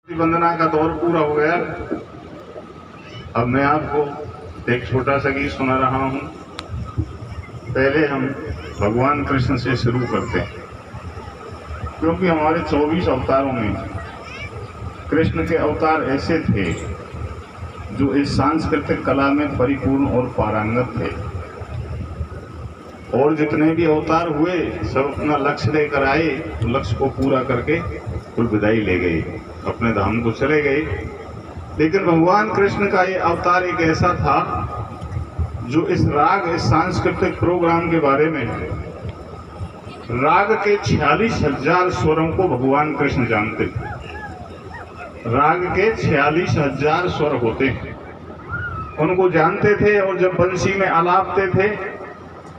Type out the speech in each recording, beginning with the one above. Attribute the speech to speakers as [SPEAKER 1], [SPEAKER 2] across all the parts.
[SPEAKER 1] वंदना का दौर पूरा हो गया। अब मैं आपको एक छोटा सा गीत सुना रहा हूं। पहले हम भगवान कृष्ण से शुरू करते हैं, क्योंकि हमारे 24 अवतारों में कृष्ण के अवतार ऐसे थे जो इस सांस्कृतिक कला में परिपूर्ण और पारंगत थे। और जितने भी अवतार हुए सब अपना लक्ष्य लेकर आए, तो लक्ष्य को पूरा करके कुल विदाई ले गए, अपने धाम को चले गए। लेकिन भगवान कृष्ण का ये अवतार एक ऐसा था जो इस राग, इस सांस्कृतिक प्रोग्राम के बारे में, राग के 46,000 स्वरों को भगवान कृष्ण जानते थे। राग के 46,000 स्वर होते हैं, उनको जानते थे। और जब बंसी में आलापते थे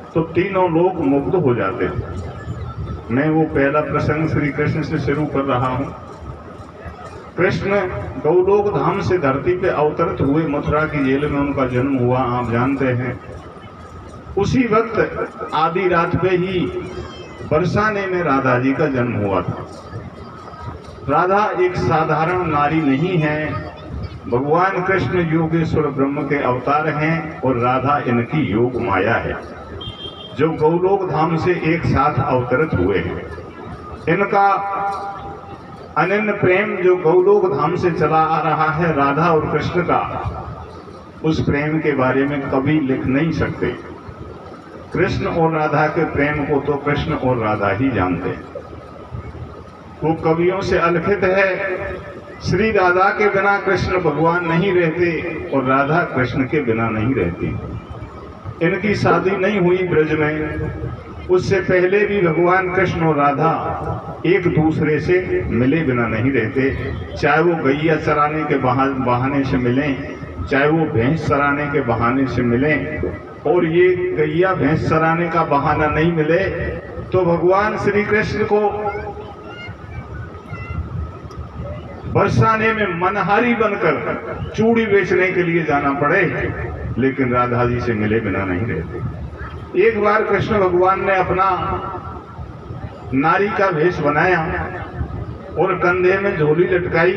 [SPEAKER 1] तो तीनों लोग मुग्ध हो जाते थे। मैं वो पहला प्रसंग श्री कृष्ण से शुरू कर रहा हूं। कृष्ण गौलोक धाम से धरती पे अवतरित हुए, मथुरा की जेल में उनका जन्म हुआ, आप जानते हैं। उसी वक्त आधी रात पे ही बरसाने में राधा जी का जन्म हुआ था। राधा एक साधारण नारी नहीं है, भगवान कृष्ण योगेश्वर ब्रह्म के अवतार हैं और राधा इनकी योग माया है, जो गौलोक धाम से एक साथ अवतरित हुए हैं। इनका अनन्य प्रेम जो गौलोक धाम से चला आ रहा है, राधा और कृष्ण का, उस प्रेम के बारे में कभी लिख नहीं सकते। कृष्ण और राधा के प्रेम को तो कृष्ण और राधा ही जानते हैं। वो कवियों से अलिखित है। श्री राधा के बिना कृष्ण भगवान नहीं रहते और राधा कृष्ण के बिना नहीं रहती। इनकी शादी नहीं हुई ब्रज में, उससे पहले भी भगवान कृष्ण और राधा एक दूसरे से मिले बिना नहीं रहते। चाहे वो गैया चराने के बहाने से मिलें, चाहे वो भैंस चराने के बहाने से मिलें। और ये गैया भैंस चराने का बहाना नहीं मिले तो भगवान श्री कृष्ण को बरसाने में मनहारी बनकर चूड़ी बेचने के लिए जाना पड़े, लेकिन राधा जी से मिले बिना नहीं रहते। एक बार कृष्ण भगवान ने अपना नारी का वेश बनाया और कंधे में झोली लटकाई,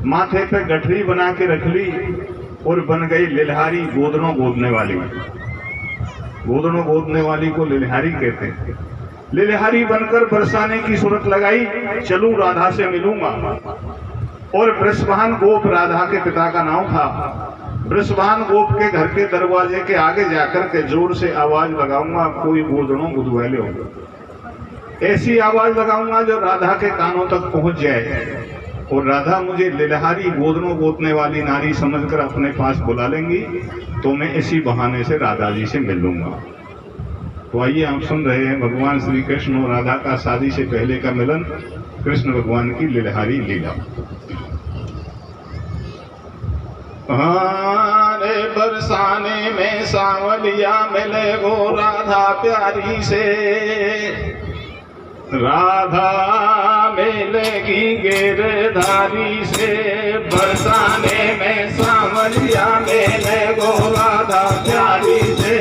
[SPEAKER 1] माथे पे गठरी बना के रख ली और बन गई लिलहारी, गोदनों गोदने वाली। गोदनों गोदने वाली को लिलहारी कहते हैं। लिलहारी बनकर बरसाने की सूरत लगाई, चलूं राधा से मिलूंगा। और वृषभान गोप राधा के पिता का नाम था। वृषभान गोप के घर के दरवाजे के आगे जाकर के जोर से आवाज लगाऊंगा, कोई गोदनों गुदवैले होगा। ऐसी आवाज लगाऊंगा जो राधा के कानों तक पहुंच जाए और राधा मुझे लिलहारी, गोदनों गोदने वाली नारी समझकर अपने पास बुला लेंगी, तो मैं इसी बहाने से राधा जी से मिल लूंगा। तो आइए आप सुन रहे हैं भगवान श्री कृष्ण और राधा का शादी से पहले का मिलन, कृष्ण भगवान की लिलहारी लीला। रे बरसाने में सांवलिया मिले गो राधा प्यारी से, राधा मिलेगी गिरधारी से। बरसाने में सांवलिया मिले गो राधा प्यारी से,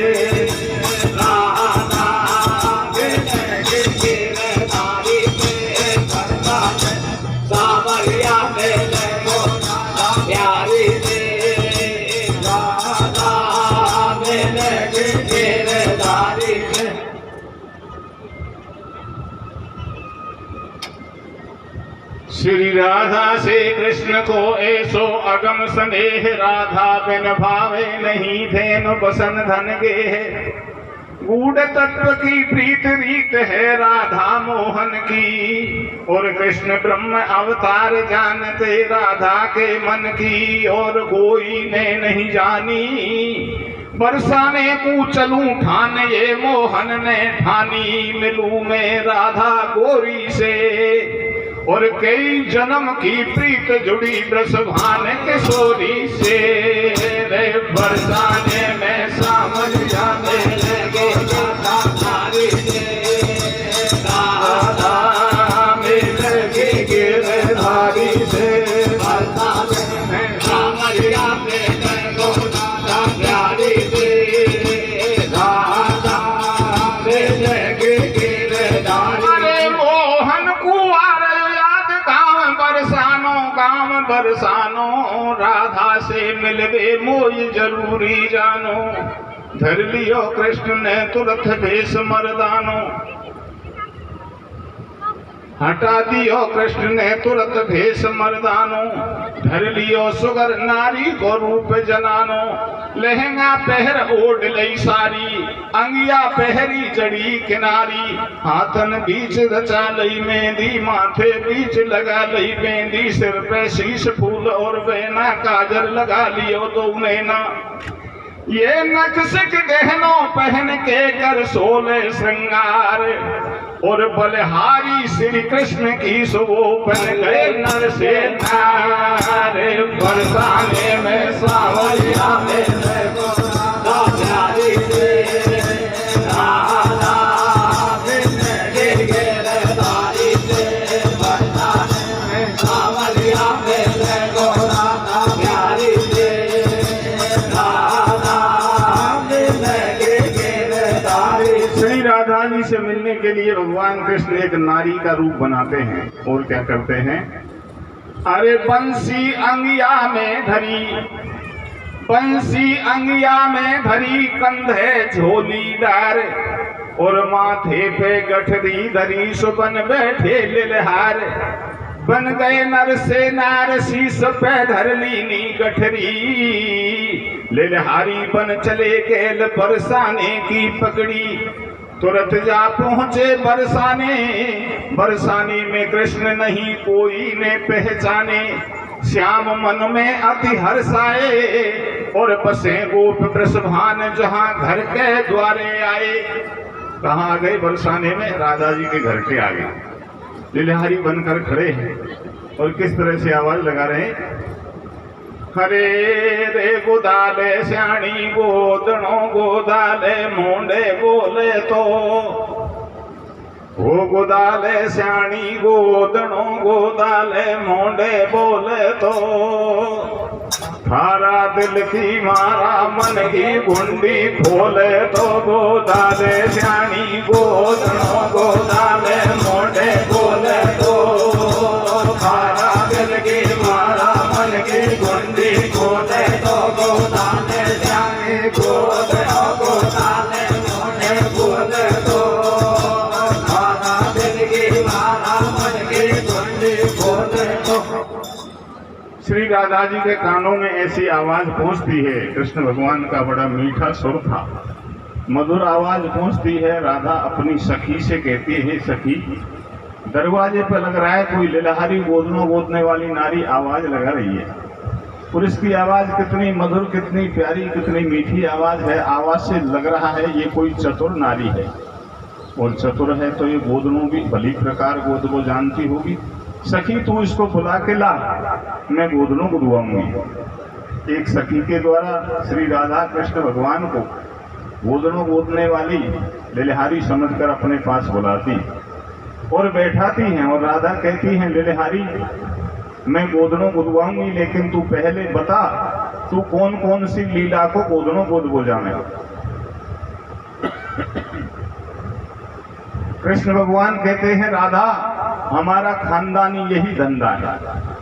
[SPEAKER 1] श्री राधा से कृष्ण को ऐसो अगम स्नेह, राधा बिन भावे नहीं धेनु बसन धन गे। गूढ़ तत्व की प्रीत रीत है राधा मोहन की, और कृष्ण ब्रह्म अवतार जानते राधा के मन की, और कोई ने नहीं जानी। बरसाने को चलूं ठान ये मोहन ने ठानी, मिलूं मैं राधा गोरी से। और कई जन्म की प्रीत जुड़ी वृषभान किशोरी से। रे बरसाने में सांवलिया मिले गो राधा प्यारी से, राधा मिलेगी गिरधारी से। बरसाने में सांवलिया मिले गो राधा प्यारी से, राधा मिलेगी गिरधारी। अरे मोहन कुंवर बरसानों का
[SPEAKER 2] बरसानो, राधा से मिलवे मोई जरूरी जानो। धर लियो कृष्ण ने तुरंत भेष मर्दानो, हटा दियो कृष्ण ने तुरंत भेष मर्दानो। धर लियो सुगर नारी को रूप जनानो। लहंगा पहर ओढ़ लई सारी, अंगिया पहरी जड़ी किनारी। हाथन बीच रचा लई मेहंदी, माथे बीच लगा लई मेहंदी। सिर पे शीश फूल और बेना, काजर लगा लियो दो नैना। ये नक्सिक गहनों पहन के कर सोले श्रृंगार, और बलहारी श्री कृष्ण की शोभन गए नर से नार। बरसाने में सावरिया में प्यारी से राधा गिरधारी से। बरसाने में सावरिया में प्यारी से श्री राधा जी से मिलने के लिए भगवान कृष्ण एक नारी का रूप बनाते हैं और क्या करते हैं? अरे बंसी अंगिया में धरी, बंसी अंगिया में धरी, कंधे झोलीदार, और माथे पे गठरी धरी, सुबन बैठे लिलहार। बन गए नर से नार, शीस पे धर लीनी गठरी। लिलहारी बन चले गेल बरसाने की पगड़ी। तुरंत जा पहुंचे बरसाने, बरसाने में कृष्ण नहीं कोई ने पहचाने। श्याम मन में अति हर्षाए, और बसे गोप वृषभान जहां घर के द्वारे आए। कहाँ आ गए? बरसाने में राधा जी के घर के आगे लिलहारी बनकर खड़े हैं और किस तरह से आवाज लगा रहे हैं? हरे रे गोदाले श्याणी गोदणो, गोदाले मुंडे बोले तो। हो गोदाले श्याणी गोदणो, गोदाले मुंडे बोले तो। थारा दिल की मारा मन की गुंडी खोले तो। गोदाले श्याणी गोदणो, गोदाले मुंडे बोले तो। थारा दिल की मारा मन की गुंडी खोले तो। गोदाले श्याणी गोदणो, गोदाले मुंडे बोले तो। थारा दिल की मारा मन की गुंडी खोले तो। श्री राधा जी के कानों में ऐसी आवाज पहुंचती है। कृष्ण भगवान का बड़ा मीठा सुर था, मधुर आवाज पहुंचती है। राधा अपनी सखी से कहती है, सखी दरवाजे पर लग रहा है कोई लिलहारी गोदनों गोदने वाली नारी आवाज लगा रही है। और इसकी आवाज कितनी मधुर, कितनी प्यारी, कितनी मीठी आवाज है। आवाज से लग रहा है ये कोई चतुर नारी है, और चतुर है तो ये गोदनों भी भली प्रकार गोद वो जानती होगी। सखी तू इसको बुला के ला, मैं गोदनों को दुआऊंगी। एक सखी के द्वारा श्री राधा कृष्ण भगवान को गोदनों गोदने वाली लिलहारी समझकर अपने पास बुलाती और बैठाती हैं। और राधा कहती हैं, लिलहारी मैं गोदनों गुदवाऊंगी, लेकिन तू पहले बता तू कौन कौन सी लीला को गोदनों गोद जाने। कृष्ण भगवान कहते हैं, राधा हमारा खानदानी यही धंधा है,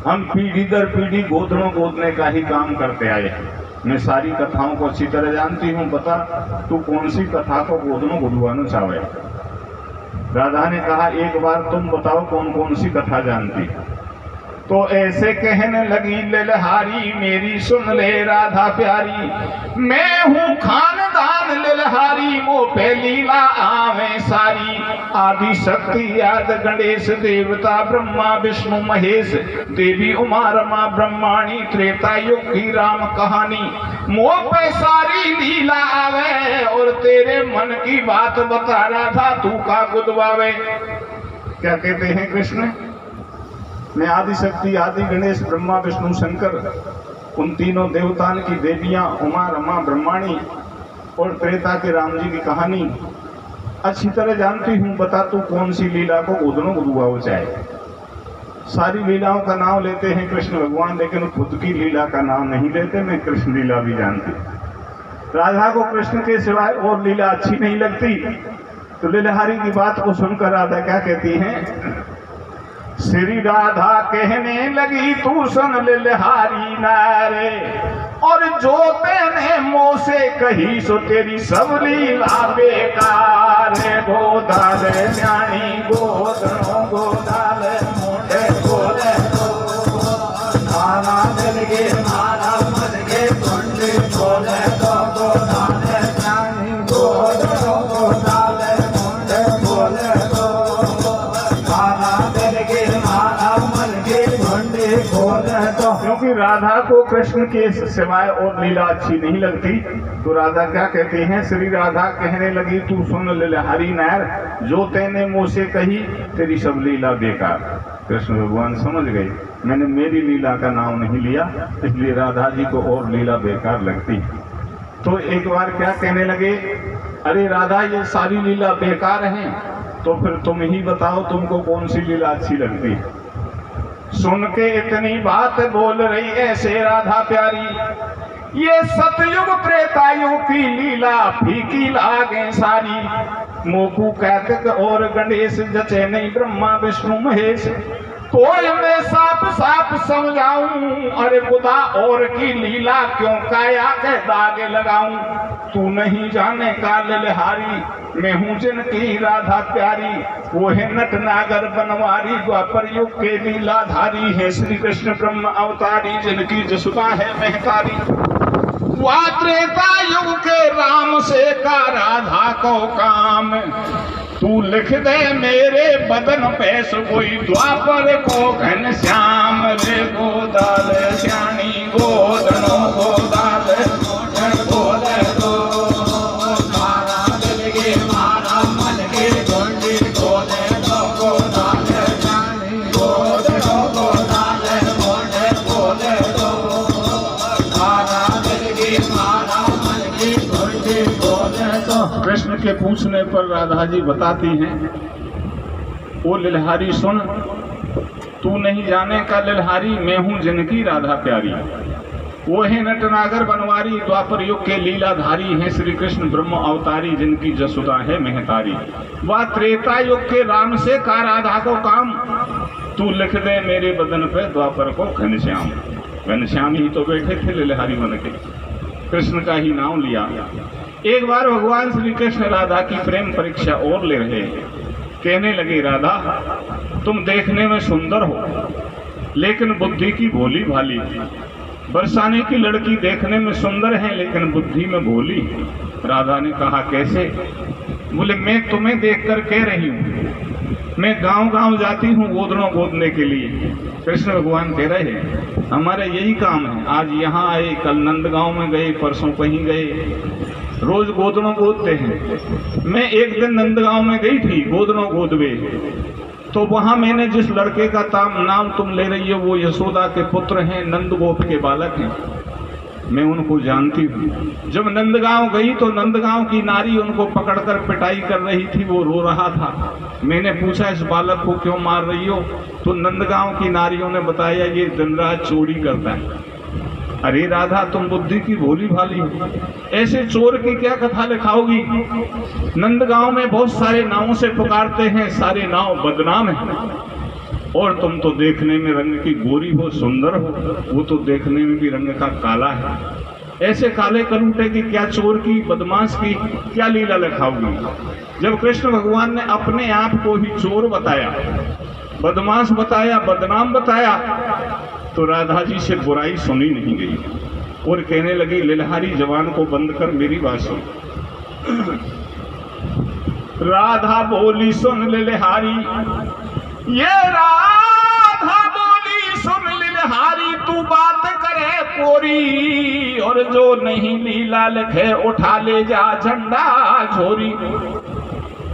[SPEAKER 2] हम पीढ़ी दर पीढ़ी गोदनों गोदने का ही काम करते आए हैं। मैं सारी कथाओं को अच्छी तरह जानती हूँ, बता तू कौन सी कथा को गोदनों गुदवाना चाहे। राधा ने कहा, एक बार तुम बताओ कौन कौन सी कथा जानती। तो ऐसे कहने लगी लिलहारी, मेरी सुन ले राधा प्यारी। मैं हूँ खानदान लिलहारी, मो पे लीला आवे सारी। आदि शक्ति याद गणेश, देवता ब्रह्मा विष्णु महेश। देवी उमा रमा ब्रह्माणी, त्रेता युग की राम कहानी। मो पे सारी लीला आवे, और तेरे मन की बात बता रहा था तू का गुदवावे। क्या कहते हैं कृष्ण? मैं आदि शक्ति, आदि गणेश, ब्रह्मा विष्णु शंकर, उन तीनों देवताओं की देवियां उमा रमा ब्रह्माणी और त्रेता के राम जी की कहानी अच्छी तरह जानती हूँ। बता तू कौन सी लीला को गोदनों गुदवाओ चाहे। सारी लीलाओं का नाम लेते हैं कृष्ण भगवान, लेकिन खुद की लीला का नाम नहीं लेते। मैं कृष्ण लीला भी जानती। राधा को कृष्ण के सिवाय और लीला अच्छी नहीं लगती। तो लिलहारी की बात को सुनकर राधा क्या कहती हैं? श्री राधा कहने लगी तू सुन लिलहारी नारे, और जो तेने मुँह से कही सो तेरी सब लीला बेकार। गोदाल न्याणी गोदनो गोदाल मोटे गोले नाना दिल के नाना मन के कुंडे गोले तो गोदाल न्याणी गोदनो गोदाल मोटे गोले तो नाना दिल के नाना मन के कुंडे गोले तो। क्योंकि राधा को कृष्ण के सिवाय और लीला अच्छी नहीं लगती, तो राधा क्या कहती हैं, श्री राधा कहने लगी तू सुन लिलहारी नार, जो तेने मुँह से कही तेरी सब लीला बेकार। कृष्ण भगवान समझ गए मैंने मेरी लीला का नाम नहीं लिया, इसलिए राधा जी को और लीला बेकार लगती। तो एक बार क्या कहने लगे, अरे राधा ये सारी लीला बेकार हैं, तो फिर तुम ही बताओ तुमको कौन सी लीला अच्छी लगती है। सुन के इतनी बात बोल रही ऐसे राधा प्यारी, ये सतयुग त्रेतायुग की लीला फीकी लागे सारी। मोकू कार्तिक और गणेश जचे नहीं ब्रह्मा विष्णु महेश, कोई मैं साफ साफ समझाऊं, अरे खुदा और की लीला क्यों काया के दागे लगाऊं। तू नहीं जाने का लिलहारी, मैं हूँ जिनकी राधा प्यारी, वो है नट नागर बनवारी, द्वापर युग के लीलाधारी है श्री कृष्ण ब्रह्म अवतारी, जिनकी जसुता है महतारी। वह त्रेता युग के राम से का राधा को काम, तू लिख दे मेरे बदन पे कोई द्वापर को घन श्याम। रे गोदाल श्याणी गोदनो गोदाल गोले तो मारा दिल के मारा मन के गोंडी गोले तो गोदाल श्याणी गोदनो गोदाल गोले गोले तो मारा दिल के मारा मन के गोंडी गोले तो। कृष्ण के पूछने पर राधा जी बताती हैं, ओ लिलहारी सुन, तू नहीं जाने का लिलहारी, मैं हूँ जिनकी राधा प्यारी। वो है नटनागर बनवारी, द्वापर युग के लीलाधारी हैं श्री कृष्ण ब्रह्म अवतारी, जिनकी जसुदा है महतारी। वह त्रेता युग के राम से का राधा को काम, तू लिख दे मेरे बदन पे द्वापर को घनश्याम। घनश्याम ही तो बैठे थे लिलहारी बन के, कृष्ण का ही नाम लिया। एक बार भगवान श्री कृष्ण राधा की प्रेम परीक्षा और ले रहे हैं। कहने लगे राधा तुम देखने में सुंदर हो, लेकिन बुद्धि की भोली भाली। बरसाने की लड़की देखने में सुंदर है, लेकिन बुद्धि में भोली। राधा ने कहा कैसे? बोले मैं तुम्हें देखकर कह रही हूँ, मैं गांव गांव जाती हूँ गोदड़ों गोदने के लिए। कृष्ण भगवान कह रहे हैं हमारा यही काम है, आज यहाँ आए, कल नंदगांव में गए, परसों कहीं गए, रोज गोदड़ों गोदते हैं। मैं एक दिन नंदगांव में गई थी गोदड़ों गोदवे, तो वहां मैंने जिस लड़के का नाम तुम ले रही हो वो यशोदा के पुत्र हैं, नंदगोप के बालक हैं, मैं उनको जानती हूँ। जब नंदगांव गई तो नंदगांव की नारी उनको पकड़कर पिटाई कर रही थी, वो रो रहा था। मैंने पूछा इस बालक को क्यों मार रही हो? तो नंदगांव की नारियों ने बताया ये दिन रात चोरी करता है। अरे राधा तुम बुद्धि की भोली भाली हो, ऐसे चोर की क्या कथा लिखाओगी? नंदगांव में बहुत सारे नावों से पुकारते हैं, सारे नाव बदनाम हैं, और तुम तो देखने में रंग की गोरी हो, सुंदर हो, वो तो देखने में भी रंग का काला है। ऐसे काले कलूटे की क्या, चोर की, बदमाश की क्या लीला लिखाओगी? जब कृष्ण भगवान ने अपने आप को ही चोर बताया, बदमाश बताया, बदनाम बताया, तो राधा जी से बुराई सुनी नहीं गई और कहने लगी लिलहारी जवान को बंद कर, मेरी बात सुन। राधा बोली सुन लिलहारी, ये राधा बोली सुन लिलहारी, तू बात करे पोरी, और जो नहीं लीला लिखे उठा ले जा झंडा झोरी।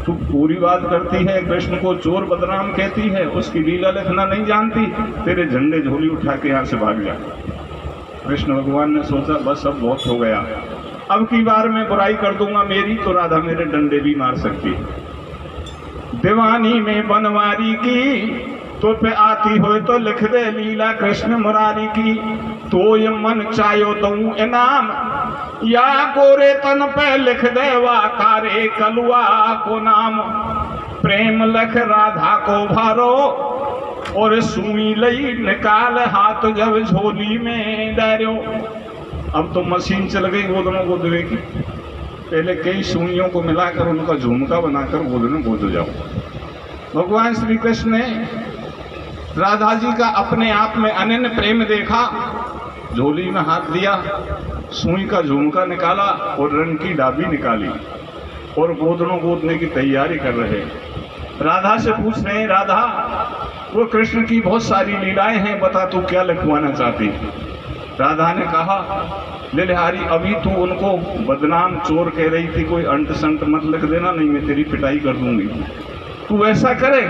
[SPEAKER 2] तू पूरी बात करती है, कृष्ण को चोर बदनाम कहती है, उसकी लीला लिखना नहीं जानती, तेरे झंडे झोली उठा के यहाँ से भाग जा। कृष्ण भगवान ने सोचा बस अब बहुत हो गया, अब की बार मैं बुराई कर दूंगा मेरी, तो राधा मेरे डंडे भी मार सकती है। दीवानी में बनवारी की तो पे आती हो तो लिख दे लीला कृष्ण मुरारी की, तो ये मन चायो दूं इनाम, या गोरे तन पे लिख दे वा कारे कलुआ को नाम। प्रेम लख राधा को भारो, और सुई लई निकाल हाथ जब झोली में डारो। अब तो मशीन चल गई गोदनों गोदने की। पहले कई सुइयों को मिलाकर उनका झुमका बनाकर गोदनों गोद जाओ। भगवान श्री कृष्ण ने राधा जी का अपने आप में अनन्य प्रेम देखा, झोली में हाथ दिया, सुई का झुमका निकाला और रंग की डाबी निकाली और गोदनों गोदने की तैयारी कर रहे। राधा से पूछ रहे हैं, राधा वो कृष्ण की बहुत सारी लीलाएं हैं, बता तू क्या लिखवाना चाहती। राधा ने कहा, लिलहारी अभी तू उनको बदनाम चोर कह रही थी, कोई अंट संट मत लिख देना, नहीं मैं तेरी पिटाई कर दूंगी। तू ऐसा करे,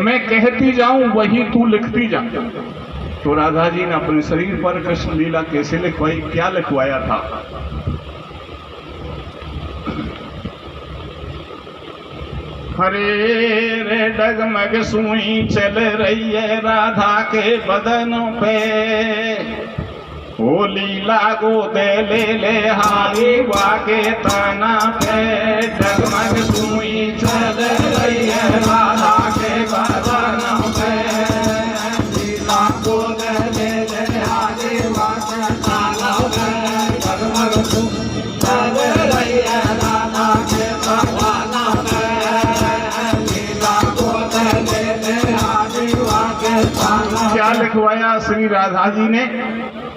[SPEAKER 2] मैं कहती जाऊं वही तू लिखती जा। तो राधा जी ने अपने शरीर पर कृष्ण लीला कैसे लिखवाई, क्या लिखवाया था। हरे रे डगमग सुई चल रही है राधा के बदनों पे, ओ लीला गोदे ले ले हारी वाके तना पे। डगमग सुई चल रही है राधा के बदनों पे, लीला गोदे ले ले हारी वाके तना पे। डगमग सुई चल रही है राधा के बदनों पे, क्या लिखवाया श्री राधा जी ने।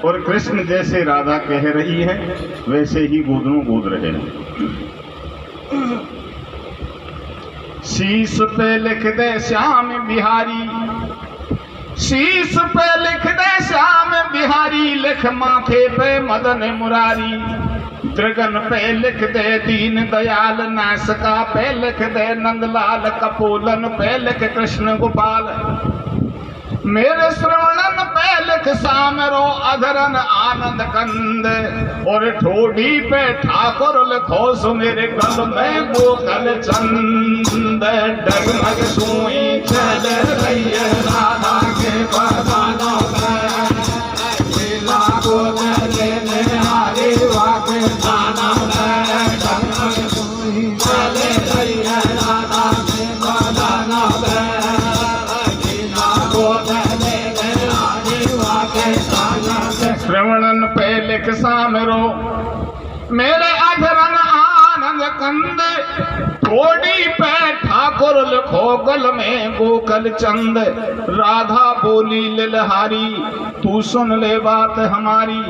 [SPEAKER 2] और कृष्ण जैसे राधा कह रही है वैसे ही गोदनों गोद रहे हैं। शीश पे लिख दे श्याम बिहारी, शीश पे लिख दे श्याम बिहारी, लिख माथे पे मदन मुरारी। दृगन पे लिख दे दीन दयाल, नासिका पे लिख दे नंदलाल, कपोलन पे लिख कृष्ण गोपाल। मेरे श्रवणन पे लिख सामरो अधरन आनंद कंद, और ठोड़ी पे ठाकुर लिखो सो मेरे गल में गोकल चंद। डगमग सुई चल रही है राधा के बदनों पे, लीला गोद ले ले हारी वाके तना पे। डगमग सुई चल रही है राधा के बदनों पे, श्रवणन पे लिख सामरो मेरे अधरन आनंद कंद, थोड़ी पे ठाकुर लिखो गल में गोकल चंद। राधा बोली लिलहारी तू सुन ले बात हमारी,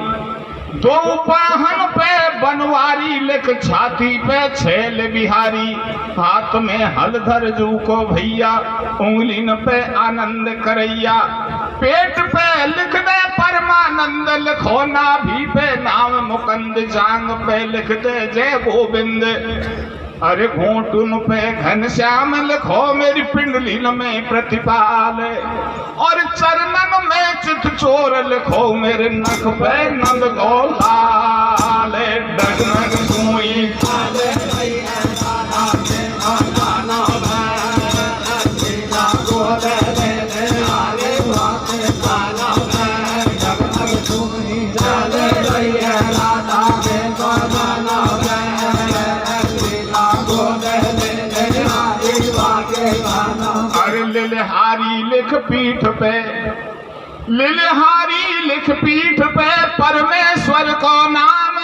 [SPEAKER 2] दो पाहन पे बनवारी लिख छाती पे छैल बिहारी। हाथ में हलधर जू को भैया, उंगलीन पे आनंद करैया। पेट पे लिख दे परमानंद, लिखो नाभि पे नाम मुकंद। जांग पे लिख दे जय गोविंद, अरे घोटुन पे घनश्याम लिखो मेरी पिंडली में प्रतिपाल। और चरणन में चित चोर लिखो मेरे नख पे नंद गोलाल। डगमग सुई चल रही है राधा के बदनों पे, लीला गोद ले ले हारी वाके तना पे। डगमग सुई चल रही है राधा के बदनों पे, लीला गोद ले ले हारी वाके तना पे। अरे लिलहारी लिख पीठ पे, लिलहारी लिख पीठ पे परमेश्वर को नाम,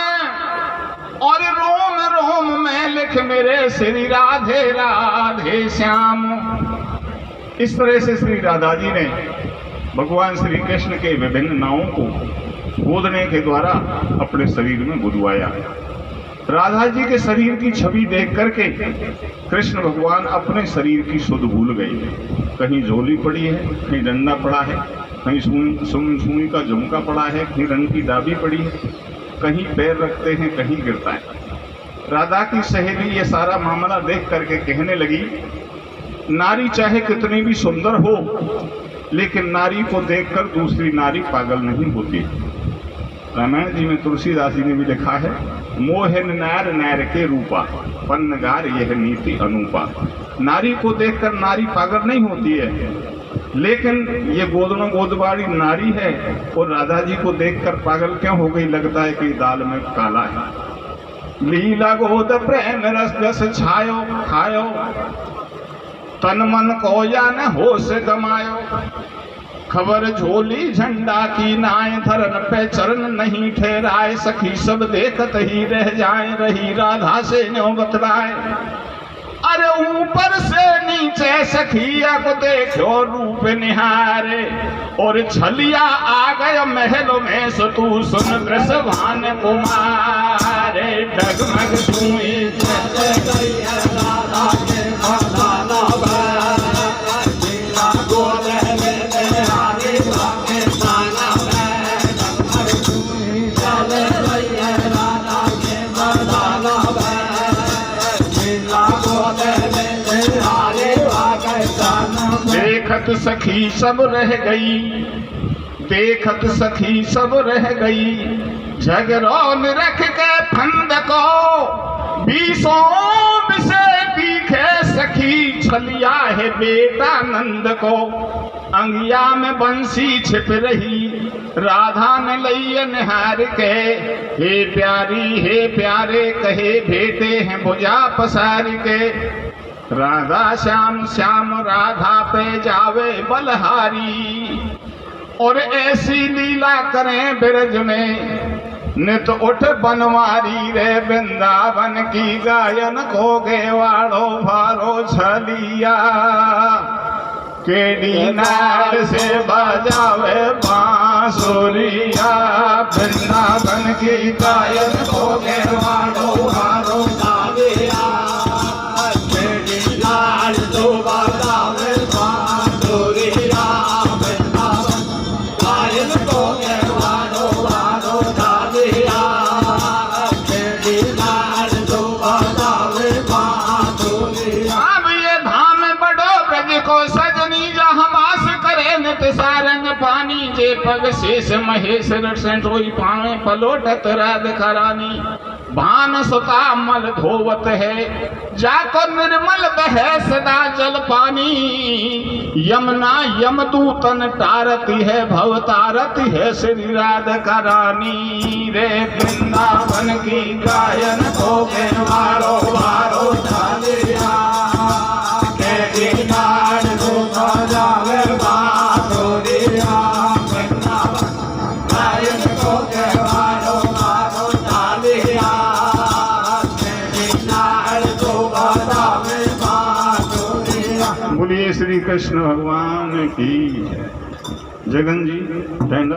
[SPEAKER 2] और रोम रोम में लिख मेरे श्री राधे राधे श्याम। इस तरह से श्री राधा जी ने भगवान श्री कृष्ण के विभिन्न नामों को गोदने के द्वारा अपने शरीर में बुलवाया। राधा जी के शरीर की छवि देख करके कृष्ण भगवान अपने शरीर की सुध भूल गए। कहीं झोली पड़ी है, कहीं डंडा पड़ा है, कहीं सुई का झुमका पड़ा है, कहीं रंग की डाबी पड़ी है, कहीं पैर रखते हैं, कहीं गिरता है। राधा की सहेली ये सारा मामला देख करके कहने लगी, नारी चाहे कितनी भी सुंदर हो, लेकिन नारी को देखकर दूसरी नारी पागल नहीं होती। रामायण जी में तुलसीदास जी ने भी लिखा है, मोहन नार नार के रूपा, पन्नगार यह नीति अनूपा। नारी को देखकर नारी पागल नहीं होती है, लेकिन ये गोदनों गोदवाड़ी नारी है और राधा जी को देखकर पागल क्यों हो गई, लगता है कि दाल में काला है। लीला गोद प्रेम रस जस छायो खायो, तन मन को या न होश गमायो। खबर झोली झंडा की नाय, धरन पे चरण नहीं ठहराए, सखी सब देखत ही रह जाए, रही राधा से न्यो बतलाए। अरे ऊपर से नीचे सखिया को देखो रूप निहारे, और छलिया आ गया महल में सो तू सुन वृषभान कुमारे। डगमग छुई देखत सखी सब रह गई, देखत सखी सब रह गई, झगड़ौन रख के फंद को, बीसों से दिखे सखी छलिया है बेटा नंद को। अंगिया में बंसी छिप रही, राधा ने लई निहार के, हे प्यारी हे प्यारे कहे भेटे हैं भुजा पसार के। राधा श्याम श्याम राधा पे जावे बलहारी, और ऐसी लीला करें बिरज में नित उठ बनवारी रे। वृंदावन की गायन को गेवाड़ो भारो छलिया, केडी नाल से बजावे बांसुरिया। वृंदावन की गायन को गेवाड़ो भारो छलिया, सारंग पानी जे पग शेष महेश रसोई पावे पलोटत राधिका रानी। भान सुता मल धोवत है, जाकर निर्मल बहे सदा जल पानी। यमुना यमदूतन तारती है, भव तारती है श्री राधिका रानी रे। वृंदावन की गायन को वारो वारो छलिया, बोलिए श्री कृष्ण भगवान की जगन जी।